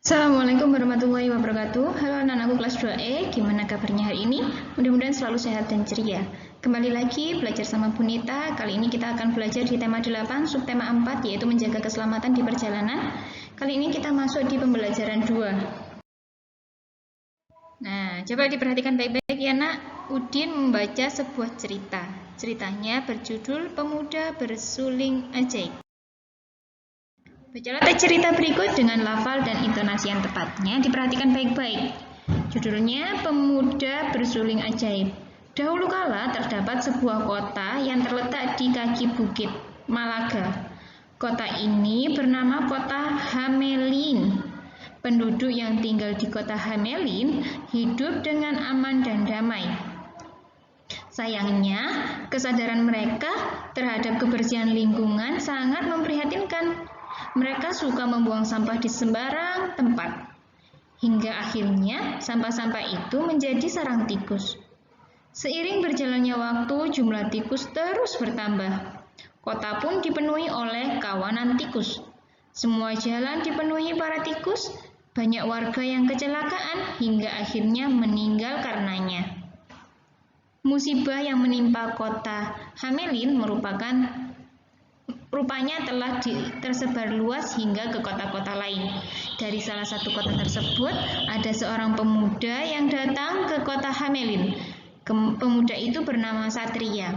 Assalamualaikum warahmatullahi wabarakatuh. Halo anak-anakku kelas 2E, gimana kabarnya hari ini? Mudah-mudahan selalu sehat dan ceria. Kembali lagi belajar sama Bunita. Kali ini kita akan belajar di tema 8, subtema 4, yaitu menjaga keselamatan di perjalanan. Kali ini kita masuk di pembelajaran 2. Nah, coba diperhatikan baik-baik ya nak. Udin membaca sebuah cerita. Ceritanya berjudul Pemuda Bersuling Ajaib. Bacalah teks cerita berikut dengan lafal dan intonasi yang tepatnya. Diperhatikan baik-baik. Judulnya Pemuda Bersuling Ajaib. Dahulu kala terdapat sebuah kota yang terletak di kaki bukit Malaga. Kota ini bernama Kota Hamelin. Penduduk yang tinggal di Kota Hamelin hidup dengan aman dan damai. Sayangnya, kesadaran mereka terhadap kebersihan lingkungan sangat memprihatinkan. Mereka suka membuang sampah di sembarang tempat. Hingga akhirnya sampah-sampah itu menjadi sarang tikus. Seiring berjalannya waktu, jumlah tikus terus bertambah. Kota pun dipenuhi oleh kawanan tikus. Semua jalan dipenuhi para tikus. Banyak warga yang kecelakaan hingga akhirnya meninggal karenanya. Musibah yang menimpa Kota Hamelin rupanya telah tersebar luas hingga ke kota-kota lain. Dari salah satu kota tersebut, ada seorang pemuda yang datang ke Kota Hamelin. Pemuda itu bernama Satria.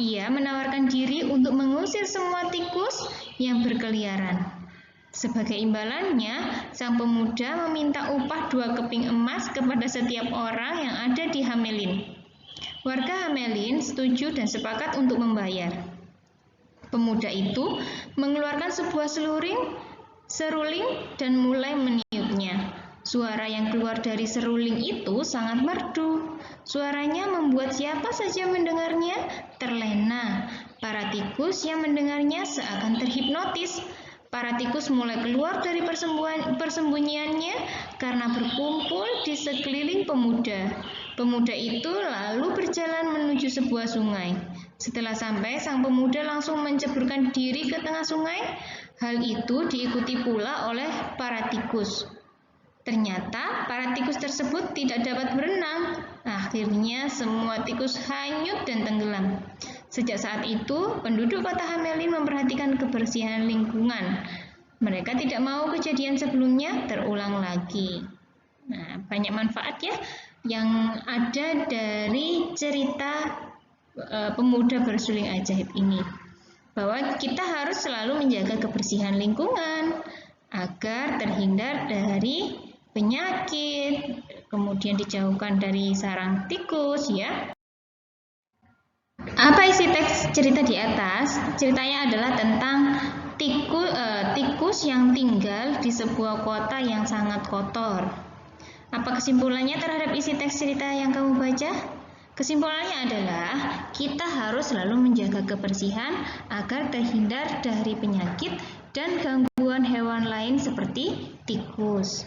Ia menawarkan diri untuk mengusir semua tikus yang berkeliaran. Sebagai imbalannya, sang pemuda meminta upah 2 keping emas kepada setiap orang yang ada di Hamelin. Warga Hamelin setuju dan sepakat untuk membayar. Pemuda itu mengeluarkan sebuah seruling dan mulai meniupnya. Suara yang keluar dari seruling itu sangat merdu. Suaranya membuat siapa saja mendengarnya terlena. Para tikus yang mendengarnya seakan terhipnotis. Para tikus mulai keluar dari persembunyiannya karena berkumpul di sekeliling pemuda. Pemuda itu lalu berjalan menuju sebuah sungai. Setelah sampai, sang pemuda langsung menceburkan diri ke tengah sungai. Hal itu diikuti pula oleh para tikus. Ternyata para tikus tersebut tidak dapat berenang. Akhirnya semua tikus hanyut dan tenggelam. Sejak saat itu, penduduk Kota Hamelin memperhatikan kebersihan lingkungan. Mereka tidak mau kejadian sebelumnya terulang lagi. Nah, banyak manfaat ya yang ada dari cerita Pemuda Bersuling Ajaib ini, bahwa kita harus selalu menjaga kebersihan lingkungan agar terhindar dari penyakit, kemudian dijauhkan dari sarang tikus ya. Apa isi teks cerita di atas? Ceritanya adalah tentang tikus yang tinggal di sebuah kota yang sangat kotor. Apa kesimpulannya terhadap isi teks cerita yang kamu baca? Kesimpulannya adalah kita harus selalu menjaga kebersihan agar terhindar dari penyakit dan gangguan hewan lain seperti tikus.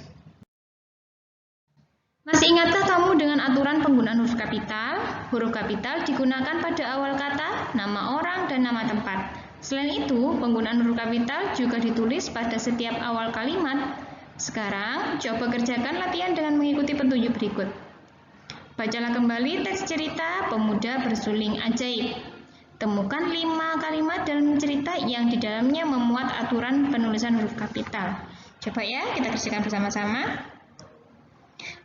Masih ingatkah kamu dengan aturan penggunaan huruf kapital? Huruf kapital digunakan pada awal kata, nama orang, dan nama tempat. Selain itu, penggunaan huruf kapital juga ditulis pada setiap awal kalimat. Sekarang, coba kerjakan latihan dengan mengikuti petunjuk berikut. Bacalah kembali teks cerita Pemuda Bersuling Ajaib. Temukan 5 kalimat dalam cerita yang di dalamnya memuat aturan penulisan huruf kapital. Coba ya, kita kerjakan bersama-sama.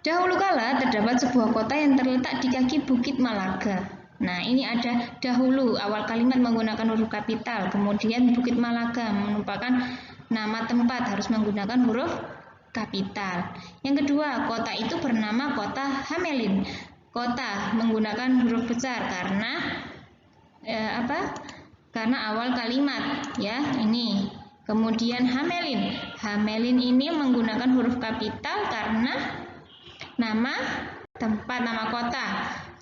Dahulu kala terdapat sebuah kota yang terletak di kaki bukit Malaga. Nah, ini ada dahulu, awal kalimat menggunakan huruf kapital. Kemudian bukit Malaga merupakan nama tempat, harus menggunakan huruf kapital. Yang kedua, kota itu bernama Kota Hamelin. Kota menggunakan huruf besar karena Karena awal kalimat ya ini. Kemudian Hamelin. Hamelin ini menggunakan huruf kapital karena nama tempat, nama kota.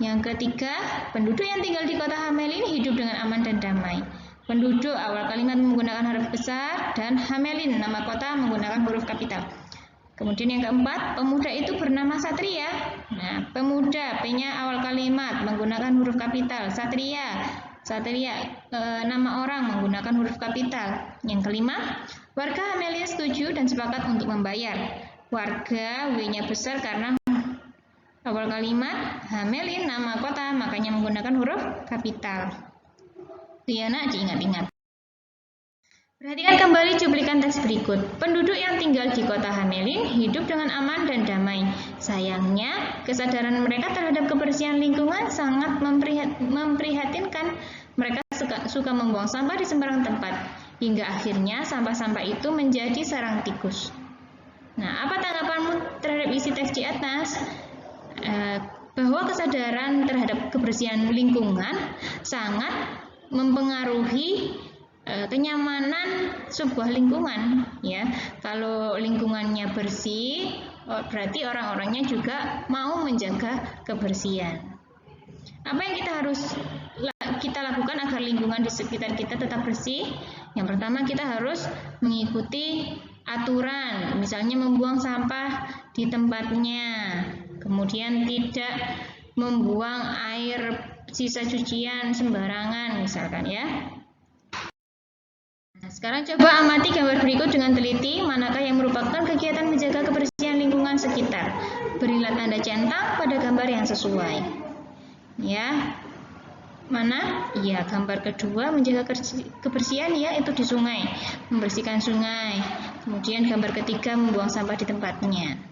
Yang ketiga, penduduk yang tinggal di Kota Hamelin hidup dengan aman dan damai. Penduduk awal kalimat menggunakan huruf besar dan Hamelin nama kota menggunakan huruf kapital. Kemudian yang keempat, pemuda itu bernama Satria. Nah, pemuda, P-nya awal kalimat menggunakan huruf kapital. Satria, nama orang menggunakan huruf kapital. Yang kelima, warga Hamelin setuju dan sepakat untuk membayar. warga, W-nya besar karena awal kalimat Hamelin nama kota, makanya menggunakan huruf kapital. Itu ya nak, diingat-ingat. Perhatikan kembali cuplikan teks berikut. Penduduk yang tinggal di kota Hamelin hidup dengan aman dan damai. Sayangnya, kesadaran mereka terhadap kebersihan lingkungan sangat memprihatinkan. Mereka suka membuang sampah di sembarang tempat, hingga akhirnya sampah-sampah itu menjadi sarang tikus. Nah, apa tanggapanmu terhadap isi teks di atas? Bahwa kesadaran terhadap kebersihan lingkungan sangat mempengaruhi kenyamanan sebuah lingkungan, ya. Kalau lingkungannya bersih, berarti orang-orangnya juga mau menjaga kebersihan. Apa yang kita lakukan agar lingkungan di sekitar kita tetap bersih? Yang pertama, kita harus mengikuti aturan, misalnya membuang sampah di tempatnya, kemudian tidak membuang air sisa cucian sembarangan, misalkan ya. Nah, sekarang coba amati gambar berikut dengan teliti, manakah yang merupakan kegiatan menjaga kebersihan lingkungan sekitar. Berilah tanda centang pada gambar yang sesuai. Ya, mana? Iya, gambar kedua menjaga kebersihan, ya, itu di sungai, membersihkan sungai. Kemudian gambar ketiga membuang sampah di tempatnya.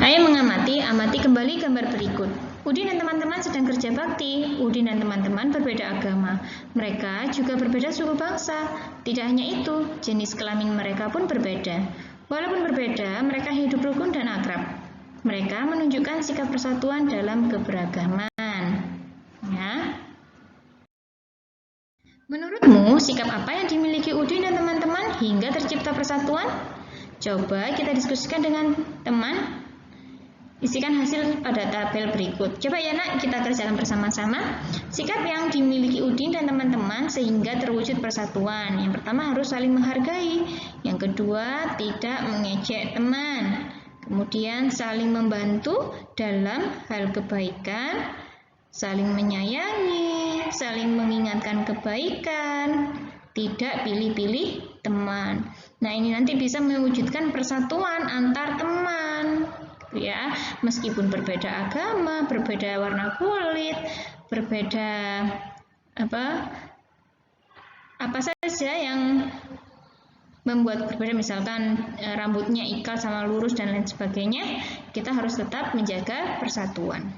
Ayo mengamati, amati kembali gambar berikut. Udin dan teman-teman sedang kerja bakti. Udin dan teman-teman berbeda agama. Mereka juga berbeda suku bangsa. Tidak hanya itu, jenis kelamin mereka pun berbeda. Walaupun berbeda, mereka hidup rukun dan akrab. Mereka menunjukkan sikap persatuan dalam keberagaman. Ya. Menurutmu, sikap apa yang dimiliki Udin dan teman-teman hingga tercipta persatuan? Coba kita diskusikan dengan teman. Isikan hasil pada tabel berikut. Coba ya nak, kita kerjakan bersama-sama. Sikap yang dimiliki Udin dan teman-teman sehingga terwujud persatuan. Yang pertama harus saling menghargai. Yang kedua tidak mengejek teman. Kemudian saling membantu dalam hal kebaikan. Saling menyayangi, saling mengingatkan kebaikan. Tidak pilih-pilih teman. Nah, ini nanti bisa mewujudkan persatuan antar teman. Ya, meskipun berbeda agama, berbeda warna kulit, berbeda apa saja yang membuat berbeda, misalkan rambutnya ikal sama lurus dan lain sebagainya, kita harus tetap menjaga persatuan.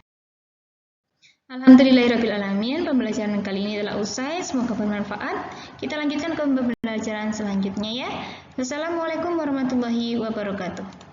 Alhamdulillahirrabbilalamin, pembelajaran kali ini telah usai, semoga bermanfaat. Kita lanjutkan ke pembelajaran selanjutnya ya. Wassalamualaikum warahmatullahi wabarakatuh.